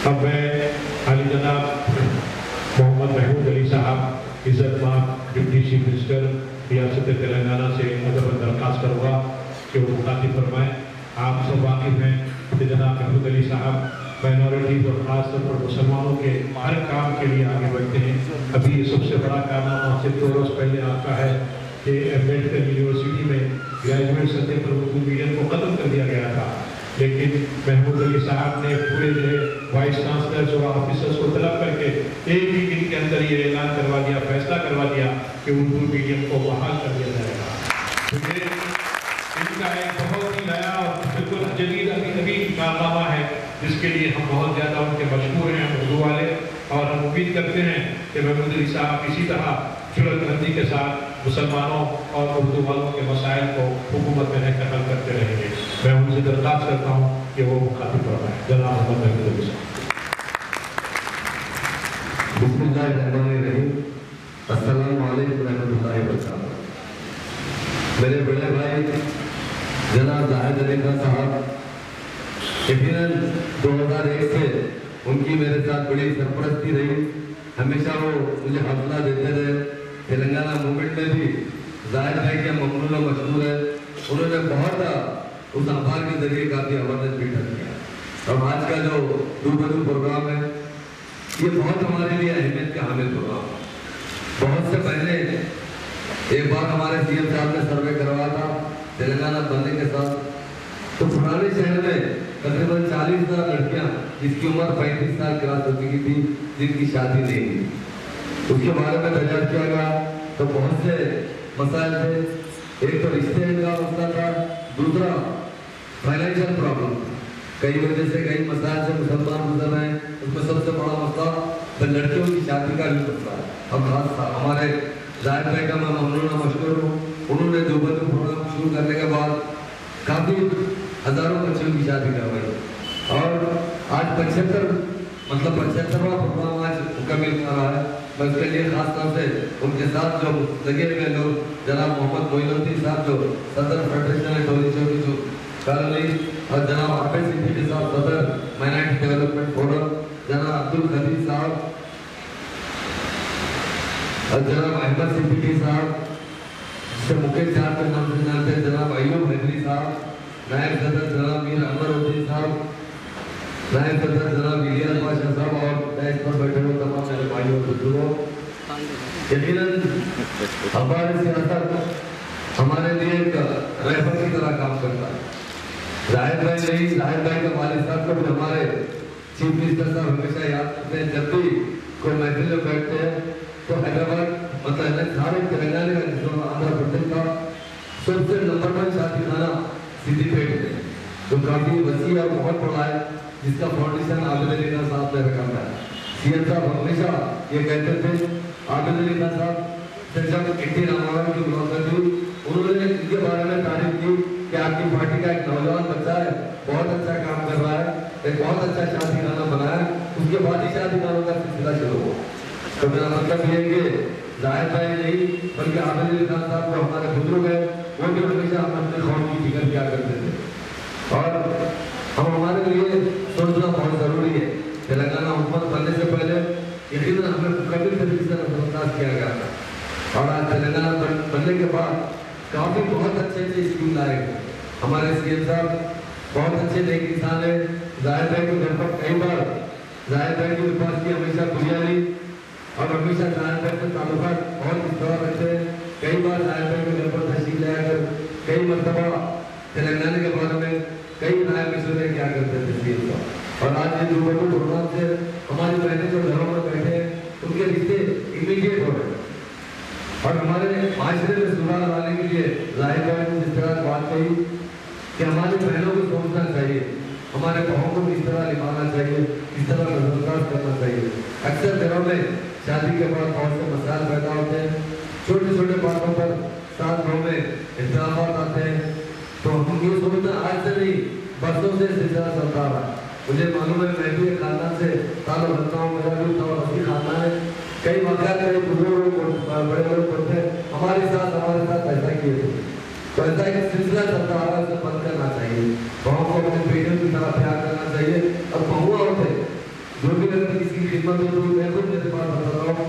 अब मैं अली जनाब मोहम्मद महमूद अली साहब इज़्ज़तमाब डिप्टी चीफ मिनिस्टर रियासत तेलंगाना से अदब दरख्वास्त करूँगा कि वो मुखातिब फरमाएँ। आप सब वाकिफ़ हैं कि जनाब महमूद अली साहब माइनॉरिटीज़ और ख़ासतौर पर मुसलमानों के हर काम के लिए आगे बढ़ते हैं। अभी ये सबसे बड़ा कारनामा सिर्फ 2 रोज़ पहले आपका है कि अम्बेडकर यूनिवर्सिटी में ग्रेजुएट सतह पर उर्दू मीडियम को ख़त्म कर दिया गया था, लेकिन महमूद अली साहब ने पूरे जो है वाइस चांसलर्स और ऑफिसर्स को तलब करके एक ही दिन के अंदर ये ऐलान करवा दिया, फैसला करवा दिया कि उर्दू मीडियम को बहाल कर दिया जाएगा। तो ये इनका एक बहुत ही नया और बिल्कुल जदीद अभी कारनामा है, जिसके लिए हम बहुत ज़्यादा उनके मशहूर हैं उर्दू वाले, और हम उम्मीद करते हैं कि महमूद अली साहब इसी तरह जुर्रतमंदी के साथ मुसलमानों और उर्दू वालों के मसाइल को हुकूमत में रहकर हल करते रहेंगे। मैं उनसे दरख्वास्त करता हूँ कि वो मुखातिब फरमाएं। जनाब मोहम्मद महमूद अली साहब। बिस्मिल्लाहिर्रहमानिर्रहीम। अस्सलामु अलैकुम रहमतुल्लाहि व बरकातहू। मेरे बड़े भाई जनाब जाहिद अली खान साहब, यकीनन 2001 से उनकी मेरे साथ बड़ी सरपरस्ती रही। हमेशा वो मुझे हौसला देते रहे। तेलंगाना मूवमेंट में भी जाहिर है कि ममनून मशहूर है। उन्होंने बहुत उस अखबार के जरिए काफ़ी अवेयरनेस भी किया। और आज का जो रूबरू प्रोग्राम है, ये बहुत हमारे लिए अहमियत का हामिल प्रोग्राम है। बहुत से पहले एक बार हमारे सीएम साहब ने सर्वे करवाया था तेलंगाना बनने के साथ, तो पुराने शहर में तकरीबन 40,000 लड़कियां जिसकी उम्र 35 साल क्रॉस हो चुकी थी, जिनकी शादी नहीं हुई। उसके बारे में तैयार किया गया तो बहुत से मसाइल थे। एक तो रिश्ते का मसला था, दूसरा फाइनेंशियल प्रॉब्लम था। कई वजह से कई मसाइल से मुसलमान गुजर रहे हैं। उसमें सबसे बड़ा मसला तो लड़कियों की शादी का भी मसला है। और खास हमारे जाहिद भाई का मैं ममनून मशहूर हूँ। उन्होंने दोबंदू प्रोग्राम शुरू करने के बाद काफ़ी हज़ारों बच्चों की शादी करवाई, और आज 75वां प्रोग्राम आज मुकम्मल कर रहा है। मैं उसके लिए खास तौर से उनके साथ जो लगे हुए लोग, जनाब मोहम्मद मोइनुद्दीन साहब जो सदर फेडरेशन टोली जो कारली, और जनाब आबिद सिद्दीकी के साथ सदर माइनॉरिटी डेवलपमेंट फोरम, जनाब अब्दुल खदीर साहब और जनाब अहमद सिद्दीकी साहब, जिसे मुकेश साहब के नाम से जानते हैं, जनाब अयूब हैदरी साहब, नायब सदर जनाब मीर अमरुद्दीन साहब, नायब सदर जनाब इलियास बादशाह साहब, और डाइस पर बैठे हुए तमाम मेरे भाइयों और बुजुर्गों, यकीनन हमारे सियासत हमारे लिए एक रहबर की तरह काम करता है। जाहिद भाई नहीं, जाहिद भाई के वालिद साहब को भी हमारे चीफ मिनिस्टर साहब हमेशा याद करते हैं। जब भी कोई महफिल में बैठते हैं तो हैदराबाद मतलब सारे तेलंगाना का जो आंध्र प्रदेश का सबसे नंबर 1 शादी खाना सिद्दीपेट में, जो काफ़ी वसी और बहुत बड़ा है, जिसका फाउंडेशन आबिद अली खान साहब ने रखा है। सीएम साहब हमेशा ये कहते थे, आबिद अली खान साहब से जब एनटी रामाराव की मुलाकात हुई, उन्होंने इनके बारे में तारीफ की कि आपकी पार्टी का एक नौजवान बच्चा है, बहुत अच्छा काम कर रहा है, एक बहुत अच्छा शादी खाना बनाया। उसके बाद ही शादी खानों का सिलसिला शुरू हुआ। तो मेरा मतलब ये है कि जाहिद भाई नहीं बल्कि आबिद अली खान साहब जो हमारे बुजुर्ग हैं, वो भी हमेशा हम अपने कौम की फिक्र किया करते थे। और हम हमारे लिए सोचना बहुत ज़रूरी है। तेलंगाना हुकूमत बनने से पहले यकीनन हमें मुकम्मल तरीके से नजरअंदाज किया गया था, और आज तेलंगाना बनने के बाद काफ़ी बहुत अच्छे स्कीम लाए हैं। हमारे सीएम साहब बहुत अच्छे नेक इंसान है। जाहिद भाई के घर पर कई बार जाहिद भाई के पास की हमेशा बिरयानी, और हमेशा जाहिद भाई के ताल्लुकात बहुत इस तरह रखते हैं। कई बार जाहिद भाई के घर पर तशरीफ ले आकर कई मरतबा तेलंगाना के बारे में कई नया मशवरे क्या करते थे सीएम साहब। और आज ये रूबरू प्रोग्राम से हमारी बहनें जो घरों में बैठे हैं, उनके रिश्ते इमीडिएट हो रहे हैं। और हमारे माशरे में सुधार लाने के लिए जाहिद भाई ने जिस तरह बात कही कि हमारी बहनों को सोचना चाहिए, हमारे बहनों को किस तरह निभाना चाहिए, किस तरह नजरअंदाज करना चाहिए। अक्सर घरों में शादी के बाद बहुत से मसाइल पैदा होते हैं, छोटे छोटे बातों पर साथ घरों में इख्तिलाफात आते हैं। तो हम ये सोचना आज से नहीं, बरसों से सिलसिला चलता रहा। मुझे मालूम है, मैं भी एक खानदान से ताल्लुक़ रखता हूँ, मेरा भी वसी खानदान है। कई वाक़यात कई बुजुर्ग बड़े बड़े बोलते हैं हमारे साथ ऐसा किए थे। तो ऐसा एक सिलसिला चलता आ रहा है, उसे बंद करना चाहिए। बहुओं को अपने बेटियों की तरह प्यार करना चाहिए। और बहुआ होते हिम्मत हो तो मैं खुद मेरे पास बता रहा हूँ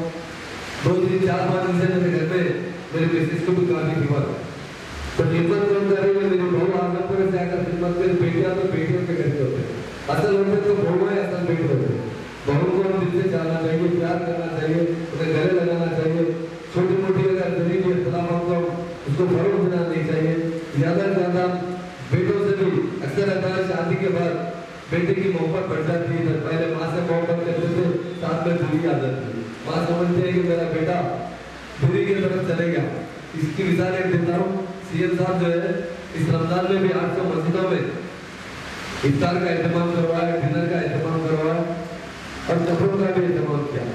2-3-4-5 दिन से मेरे घर में मेरे मिसेस को भी काफी फीवर तो हिम्मत कौन करेंगे मेरे बहू आगे पर जाकर हिम्मत मेरे बेटियां तो बेटियों के घर होते असल होते तो बहू है असल बेटे होते बहू को दिल से जाना चाहिए प्यार करना चाहिए उन्हें गले लगाना चाहिए छोटी मोटी अगर गरीबी इख्तलाफ हो तो उसको फरोग देना नहीं चाहिए ज्यादा से ज्यादा बेटों से भी अक्सर रहता है शादी के बाद बेटे की मोहब्बत बढ़ जाती है पहले माँ से मोहब्बत करते थे साथ में बुरी आदत थी माँ समझती है कि मेरा बेटा बुरी की तरफ चले गया इसकी मिसाल एक देता हूँ सीएम साहब जो है इस रमजान में भी 800 मस्जिदों में इफ्तार का एहतमाम करवाया डिनर का एहतमाम करवाया और कपड़ों का भी एहतमाम किया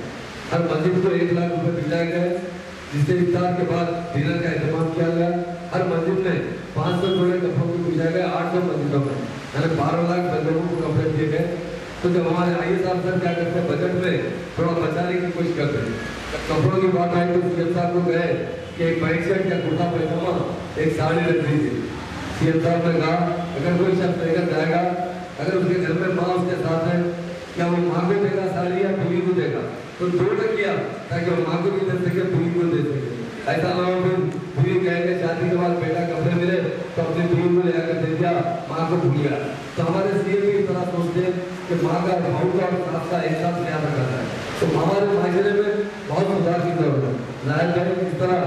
हर मस्जिद को 1 लाख रुपए भिजवाए गए जिससे इफ्तार के बाद डिनर का एहतमाम किया गया हर मस्जिद में 500 जोड़े कपड़ों को भिजवाए गए 800 मस्जिदों में यानी 12 लाख लोगों को कपड़े दिए गए तो जब हमारे आईएएस अफसर क्या करते हैं बजट में थोड़ा बचाने की कोशिश करते हैं कपड़ों की बात आई तो सीएम साहब को गए कि एक पैंट शर्ट या कुर्ता पैजामा एक साड़ी रख दीजिए सीएम साहब ने कहा अगर कोई शख्स लेकर जाएगा अगर उसके घर में माँ उसके साथ है क्या वो माँ को देगा साड़ी या बीवी को देगा तो जोड़ किया ताकि वो माँ को भी दे सके बीवी को दे सके ऐसा ना हो फिर बीवी कहेंगे शादी के बाद बेटा कपड़े मिले तो अपनी बीवी को ले आकर दे दिया माँ को भूल गया तो हमारे सीएम भी इस तरह सोचते हैं कि माँ का भाव का और सास का एक साथ ख्याल रखा है तो हमारे मायने में बहुत सुधार की जरूरत है नायक भाई इस तरह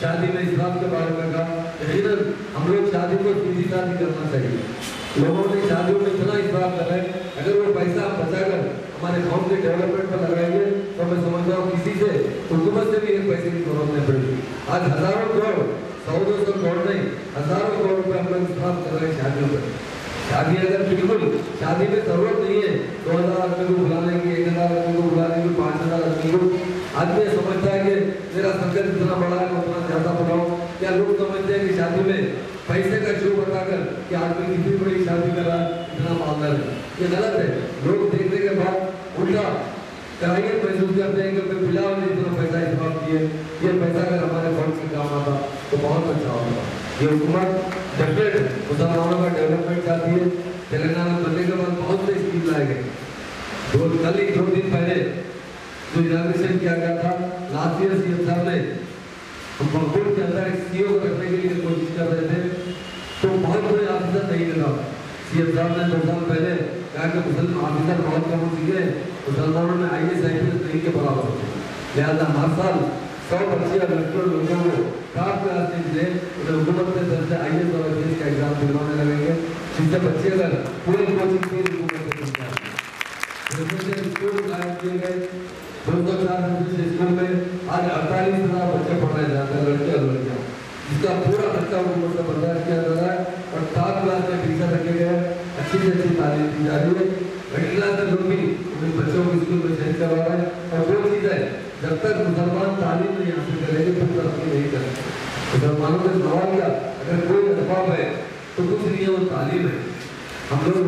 शादी में इस्लाम के बारे में कहा लेकिन हम लोग शादी को सीधी शादी करना चाहिए लोगों ने शादियों में इतना इस्लाम कर रहे हैं अगर वो पैसा बचाकर हमारे गाँव के डेवलपमेंट पर लगाएंगे तो मैं समझता हूँ किसी से हुकूमत से भी एक पैसे की जरूरत नहीं पड़ेगी आज हजारों करोड़ 100-200 करोड़ नहीं हजारों करोड़ रुपए हम लोग इस्लाम कर रहे हैं शादियों पर शादी अगर बिल्कुल शादी में जरूरत नहीं है 2000 आदमी को बुलाने की 1000 आदमी को बुलाने की 5000 आदमी को आदमी समझता है कि मेरा संकट इतना बड़ा है उतना ज्यादा बुलाओ क्या लोग समझते हैं कि शादी में पैसे का शो बताकर कि आदमी कितनी बड़ी शादी कर रहा है इतना मालदार है ये गलत है लोग देखने के बाद उल्टा कराइए महसूस करते हैं कि बिलाव ने इतना पैसा इस्तेमाल किए ये पैसा अगर हमारे फंड से काम आता तो बहुत अच्छा होगा ये हुकूमत डेफिनेट मुसलमानों का डेवलपमेंट चाहती है तेलंगाना बनने के बाद बहुत से स्कीम लाए गए कल ही 2 दिन पहले जो इनाग्रेशन किया गया था लास्ट ईयर सीएम साहब ने बंगुर के अंदर एक सीओ रखने के लिए कोशिश कर रहे थे तो बहुत बड़े ऑफिसर नहीं मिला सीएम साहब ने 2 साल पहले कहा कि मुसलमान ऑफिसर बहुत कम हो चुके हैं मुसलमानों में आईएएस आईपीएस नहीं के बराबर होते लिहाजा हर साल 100 बच्चे और लड़कियों लोगों को टॉप क्लास से मिले उन्हें हुकूमत के तरफ से आईएएस और आईपीएस का एग्जाम दिलवाने लगेंगे जिससे बच्चे अगर पूरी कोचिंग की हुकूमत से मिलता स्कूल कायम किए गए 204 स्कूल में आज 48,000 बच्चे पढ़ाए जाते हैं लड़के और लड़कियां जिसका पूरा खर्चा हुकूमत से बर्दाश्त किया जा रहा है और टॉप क्लास में टीचर रखे गए अच्छी से अच्छी तालीम दी जा रही है मिडिल क्लास के लोग भी अपने बच्चों को स्कूल में चेंज करवा रहे हैं और वो चीज़ है जब तक मुसलमान तालीम नहीं हासिल करेंगे फिर तरक्की नहीं करेंगे मुसलमानों ने सवाल किया अगर कोई अदबाब है तो कुछ नहीं है वो तालीम है हम लोग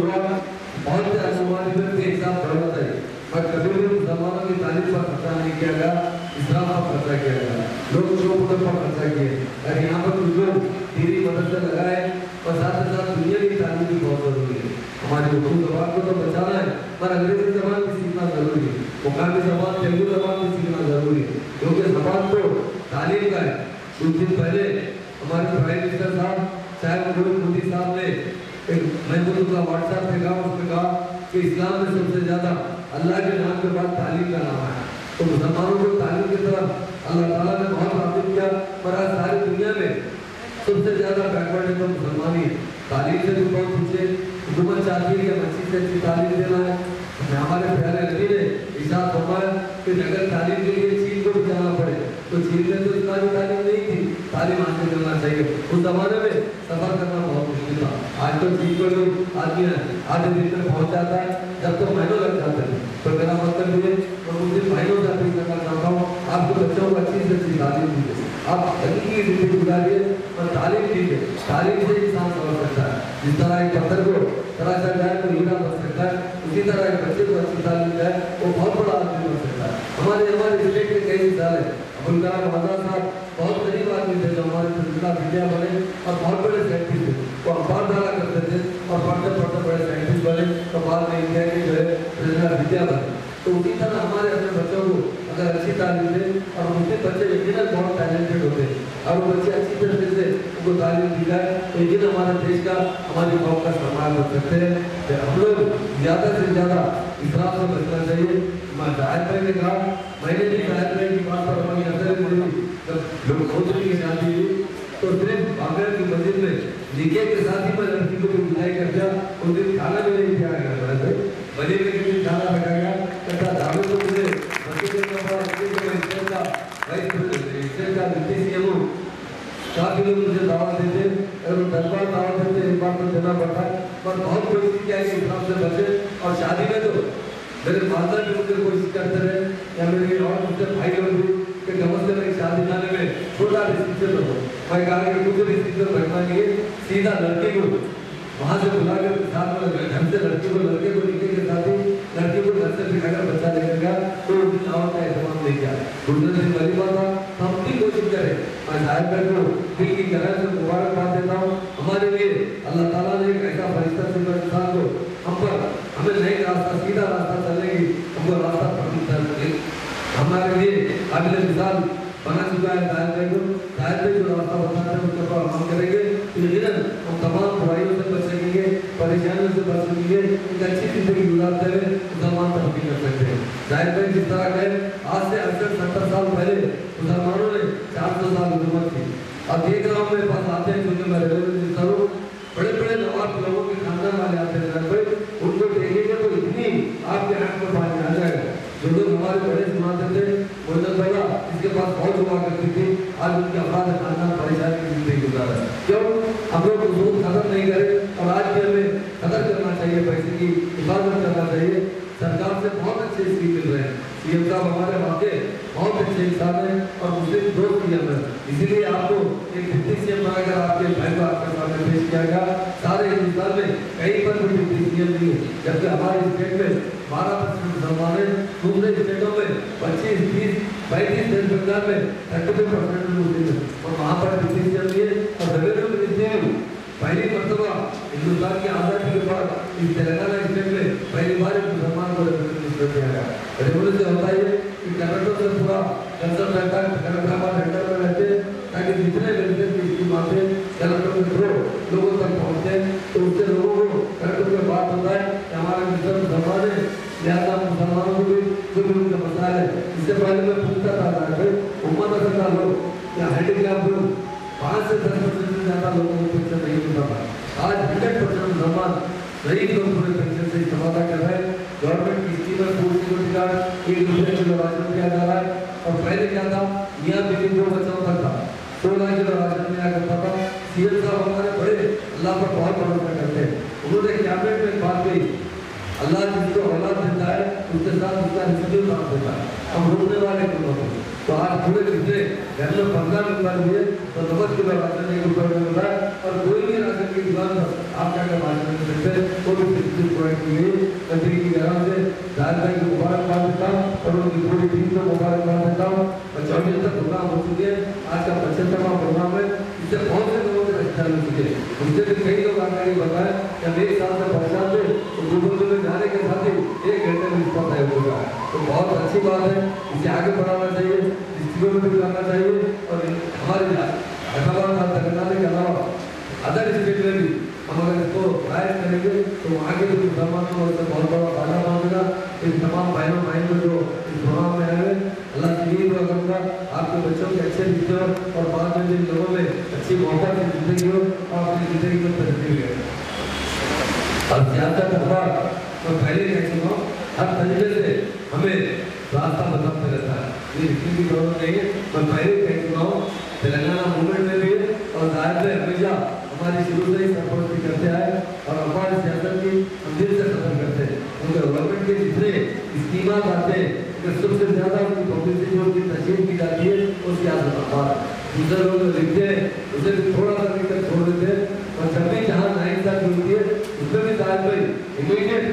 बहुत से असमान के हिसाब बढ़ना चाहिए पर कभी भी मुसलमानों की तालीम पर खर्चा नहीं किया गया इस्लाम पर खर्चा किया गया लोग शोपुर पर खर्चा किए और यहाँ पर कुछ लोग दीनी मदद लगाए और साथ ही साथ दुनिया की तालीम भी बहुत जरूरी है हमारी उर्दू जबान को तो बचाना है पर अंग्रेजी जबान भी सीखना जरूरी है मुकामी जबान तेलुगु जबान भी सीखना जरूरी है क्योंकि जबान तो तालीम का है कुछ दिन पहले हमारे प्राइम मिनिस्टर साहब शायद मोदी साहब ने मैंने उनका व्हाट्सएप पे कहा उसमें कहा कि इस्लाम में सबसे ज्यादा अल्लाह के नाम के बाद तालीम का नाम है तो मुसलमानों को तालीम की तरफ अल्लाह ताला ने बहुत राग़िब किया पर आज सारी दुनिया में सबसे ज्यादा बैकवर्ड है तो मुसलमान ही तालीम से भी बहुत पीछे हुकूमत चाहती है कि अच्छी से अच्छी तालीम देना है हमारे प्यारे नबी ने इरशाद फरमाया कि अगर तालीम के लिए चीन को भी जाना पड़े तो चीन में तो इस्लामी तालीम नहीं थी तालीम हासिल करना चाहिए उस जमाने में सफर करना बहुत मुश्किल था आज तो चीन को लोग आदमी आधे दिन में पहुंच जाता है जब तो महीनों लग जाते हैं तो मेरा मतलब ये मैं मुझे भाइयों से अपील करना चाहता हूँ आपको बच्चों को अच्छी से अच्छी तालीम दीजिए आप हकीकी जिंदगी गुजारिए और तालीम दीजिए तालीम से इंसान समझ सकता है जिस तरह एक पत्थर को तराशा जाए तो हीरा बन सकता है उसी तरह एक बच्चे को अच्छी तालीम जाए वो बहुत बड़ा आदमी बन सकता है हमारे स्टेट के कई मिसाल है अबुल कलाम आजाद साहब बहुत गरीब आदमी थे जो हमारे जिला विद्या बने और बहुत बड़े साइंटिस्ट थे वो अखबार डाला करते थे और पढ़ते पढ़ते बड़े साइंटिस्ट बने तो बाद में इंडिया के जो है विद्या बने तो उसी तरह हमारे बच्चों को अगर अच्छी तालीम दे और उनके बच्चे यकीनन बहुत टैलेंटेड होते हैं और वो बच्चे अच्छी तरीके से उनको तालीम दी जाए तो यकीन हमारे देश का हमारी कौम का सम्मान कर सकते हैं। तो हम लोग ज़्यादा से ज़्यादा इसराफ से बचना चाहिए। जाहिर भाई ने कहा, मैंने भी जाहिर भाई की बात पर हमारी नजर पड़ी जब लोग खोजने की शादी हुई तो सिर्फ आगरा की मस्जिद में निकाह के साथ ही मैं लड़की को भी विदाई कर दिया। उस दिन खाना भी नहीं दिया गया बने में किसी खाना रखा गया कहता दावे तो मुझे मस्जिद का काफी लोग मुझे दावत देते और 10 बार दावत देते, एक बार तो देना पड़ता है पर बहुत कोशिश किया कि इस्लाम से बचे। और शादी में तो मेरे माता भी मुझे कोशिश करते रहे या मेरे और मुझसे भाई लोग भी कि कम से कम एक शादी खाने में छोटा रिसेप्शन हो। मैं कहा कि कुछ रिसेप्शन रखना नहीं, सीधा लड़के को वहाँ से बुला कर साथ में घर से लड़की को लड़के को निकल के साथ ही लड़की को घर से बिठाकर बच्चा लेकर गया तो उस दिन दावत का एहतमाम नहीं किया। दूसरे दिन वाली बात था, हम भी कोशिश करें। मैं साहिब भाई को दिल की गहराई से मुबारकबाद देता हूँ। हमारे लिए अल्लाह ताला ने एक ऐसा फरिश्ता सिफर इंसान को हम पर हमें नई रास्ता सीधा रास्ता चलेगी हमको रास्ता पसंद हमारे लिए अगले मिसाल बना चुका है। साहिब भाई को साहिब भाई जो रास्ता बताते हैं उसके ऊपर हम करेंगे तो यकीनन हम तमाम बुराइयों से बच सकेंगे, परेशानियों से बच सकेंगे, एक अच्छी जिंदगी गुजारते हुए मुसलमान तरक्की कर सकते हैं। साहिब भाई जिस तरह गए आज से 68-70 साल पहले मुसलमानों ने 400 साल हुकूमत की। अब देख रहा हूँ मेरे पास आते हैं क्योंकि मैं रेलवे मिनिस्टर हूँ, बड़े बड़े नवाब लोगों के खानदान वाले आते हैं साहिब भाई, उनको देखेंगे तो इतनी आपके आँख में पानी आ जाएगा। जो लोग हमारे बड़े सुनाते थे मोहम्मद भैया इसके पास बहुत हुआ करती थी, आज उनके अपराध खानदान परेशानी की जिंदगी गुजारा है। क्यों हम लोग बहुत कदर नहीं करें और आज भी हमें कदर करना चाहिए, पैसे की हिफाजत करना चाहिए। सरकार से बहुत अच्छे स्कीम मिल रहे हैं, सीएम साहब हमारे वाकई बहुत अच्छे इंसान हैं और मुस्लिम दोस्त भी हैं। इसीलिए आपको एक डिप्टी सीएम बनाकर आपके भाई को आपके सामने पेश किया गया। सारे हिंदुस्तान में कहीं पर भी डिप्टी सीएम नहीं है, जबकि हमारे स्टेट में 12% मुसलमान है, दूसरे स्टेटों में 25, 30, 35, वेस्ट बंगाल में 32% मुस्लिम है और वहाँ पर डिप्टी सीएम नहीं है। और रेवेन्यू मिनिस्ट्री पहली मरतबा हिंदुस्तान की आज़ादी के बाद इस तेलंगाना स्टेट में पहली बार एक मुसलमान को रेवेन्यू मिनिस्टर दिया गया। रेवेन्यू से होता है कि कर्नाटक से पूरा कंसर्न रहता है, हैदराबाद सेंटर में रहते हैं ताकि जितने वेलफेयर की स्कीम आते हैं कर्नाटक के थ्रू लोगों तक पहुँचते हैं तो उससे लोगों को कर्नाटक में बात होता है कि हमारे मिनिस्टर मुसलमान है, लिहाजा मुसलमानों को भी जो भी उनका मसला है। इससे पहले मैं पूछता था उम्मत का लोग या हैंडीक्राफ्ट लोग 5 से 10% से ज़्यादा लोगों को पेंशन नहीं मिलता था। आज 100% मुसलमान गरीब लोग पूरे पेंशन से इस्तेमाल कर रहे हैं। गवर्नमेंट की स्कीम में फूड सिक्योरिटी कार्ड 1 रुपये किलो राशन दिया जा रहा है और पहले क्या था मियाँ बीवी 2 बच्चों तक था 16 किलो राशन दिया करता था। सीएम साहब हमारे बड़े अल्लाह पर बहुत भरोसा करते हैं, उन्होंने कैबिनेट में बात कही अल्लाह जिसको औलाद देता है उसके साथ उसका रिस्क काम देता है, हम रोकने वाले क्यों होते हैं। तो आज पूरे जितने घर में 15 मेंबर हुए तो 90 किलो राशन 1 रुपये में मिल रहा है और कोई भी राशन की दुकान पर आप जाकर राशन मिल सकते हैं। वो भी 60 पॉइंट की हुई कंट्री की गरम से जाहिर भाई को मुबारकबाद देता हूँ और उनकी पूरी टीम को मुबारकबाद देता हूँ। 54 तक प्रोग्राम हो चुके हैं, आज का 75वां प्रोग्राम है, इससे बहुत से लोगों से अच्छा हो चुके हैं। उनसे भी कई लोग आकर ये बताएं कि हम 1 साल से परेशान थे तो गुरुकुल में जाने के साथ ही 1 घंटे में रिश्ता तय हो चुका है। तो बहुत अच्छी बात है, इसे आगे बढ़ाना चाहिए, डिस्ट्रिक्ट में करना चाहिए और हमारे हैदराबाद और तेलंगाना के अलावा अदर स्टेट में भी हम अगर इसको राइज करेंगे तो वहाँ के जो मुसलमानों को उससे बहुत बड़ा फायदा पहुँचेगा। इन तमाम बहनों भाइयों जो इस प्रोग्राम में आए अल्लाह की नींद हुआ करूँगा आपके बच्चों के अच्छे रिश्ते हो और बाद में जिन लोगों में अच्छी मोहब्बत की जिंदगी हो और अपनी जिंदगी को तरक्की मिले। और ज़्यादा अखबार मैं पहले कह चुका हूँ हर तरीके से हमें रास्ता बताते रहता है, ये लिखने की जरूरत नहीं है। मैं पहले कह चुका हूँ तेलंगाना मूवमेंट में भी और जाहिर में हमेशा हमारी शुरू से ही सरपरस्ती करते आए और हमारे सियासत की हम दिल से खत्म करते हैं। उनके गवर्नमेंट के जितने स्कीमात आते हैं उसमें सबसे ज़्यादा उनकी पब्लिसिटी उनकी तशहीर की जाती है वो सियासत अखबार। दूसरे लोग लिखते हैं उसे भी थोड़ा सा लिखकर छोड़ देते हैं और जब भी जहाँ नाइंसाफी होती है उसमें भी जाहिर भाई इमीडिएट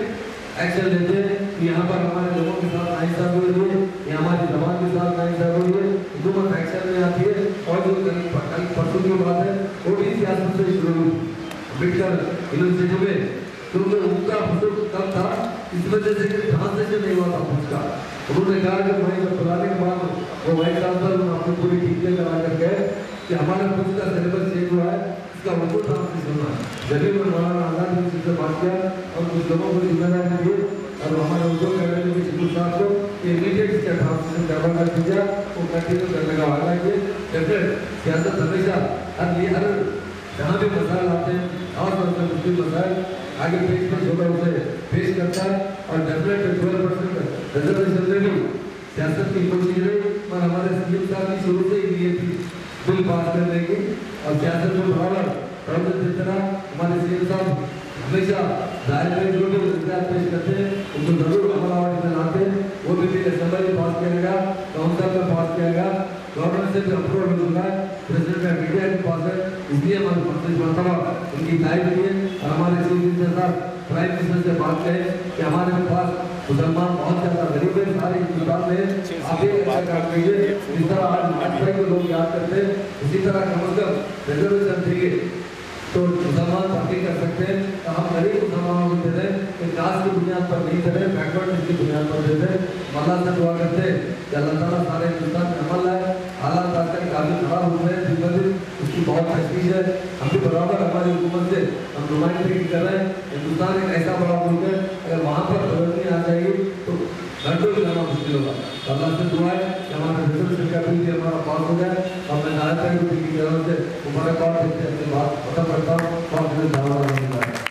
एक्शन लेते हैं कि यहाँ पर हमारे लोगों के साथ नाइंसाफी हो रही है या हमारी जवान के साथ नाइंसाफी हो रही है, हुकूमत एक्शन में आती है। और जो कल परसों की बात है वो भी सियासत से शुरू हुई अम्बेडकर यूनिवर्सिटी में, क्योंकि उनका हुजूर कब था इस वजह से ट्रांसलेशन नहीं हुआ था उसका उन्होंने कहा कि वहीं जब बुलाने के बाद वो वाइस चांसलर अपनी पूरी टीम करा कर गए कि हमारा कुछ का सिलेबस चेंज हुआ है, इसका उनको ट्रांसलेट होना है। जब भी मौलाना आजाद ने इससे बात किया और कुछ लोगों को जिम्मेदारी दी और हमारे उद्योग अकेडमी के शिक्षक साहब को इमीडिएट इसका ट्रांसलेशन करवाना दीजिए, वो कंटिन्यू करने का वादा किए। डेफिनेट सियासत हमेशा हर जहाँ भी मसाइल आते हैं और मुश्किल मसाइल आगे पेश होगा उसे पेश करता है और डेफिनेट 12% रिजर्वेशन में भी सियासत की कोशिश रही और हमारे सीएम साहब की शुरू से ही ये थी बिल पास करने की और सियासत में बराबर जिस तरह हमारे सीएम साहब हमेशा दायरे में जो भी विचार पेश करते हैं उनको जरूर अमलावट में लाते हैं। वो भी असेंबली में पास किया गया, काउंसिल में पास किया गया, गवर्नमेंट से भी अप्रूवल मिल चुका है, प्रेसिडेंट का मीडिया के पास है, इसलिए हमारे पास मरतबा उनकी तारीफ की है। और हमारे चीफ मिनिस्टर साहब प्राइम मिनिस्टर से बात करें कि हमारे पास मुसलमान बहुत ज़्यादा गरीब है सारे हिंदुस्तान में, आप एक ऐसा काम कीजिए जिस तरह आज वाजपेयी को लोग याद करते हैं, इसी तरह कम से कम रिजर्वेशन देंगे तो मुसलमान बाकी कर सकते हैं। तो हम गरीब मुसलमानों को दे दें, कास्ट की बुनियाद पर नहीं दे दें, बैकवर्ड की बुनियाद पर दे दें। अल्लाह से दुआ करते हैं कि अल्लाह ताला सारे हिंदुस्तान में अमल है। हालात आजकल काफ़ी खराब हो रहे हैं, दिन ब दिन उसकी बहुत तशवीश है। हम भी बराबर हमारी हुकूमत से हम नुमाइंदगी कर रहे हैं। हिंदुस्तान एक ऐसा बड़ा मुल्क है, अगर वहाँ पर प्रगति आ जाएगी तो घंटों में जाना मुश्किल होगा। अल्लाह से दुआ है कि हमारा रिजर्वेशन का बिल भी हमारा पास हो जाए और मैं नायब की तरफ से मुबारकबाद देते हैं, बात खत्म करता हूँ। बहुत बहुत धन्यवाद।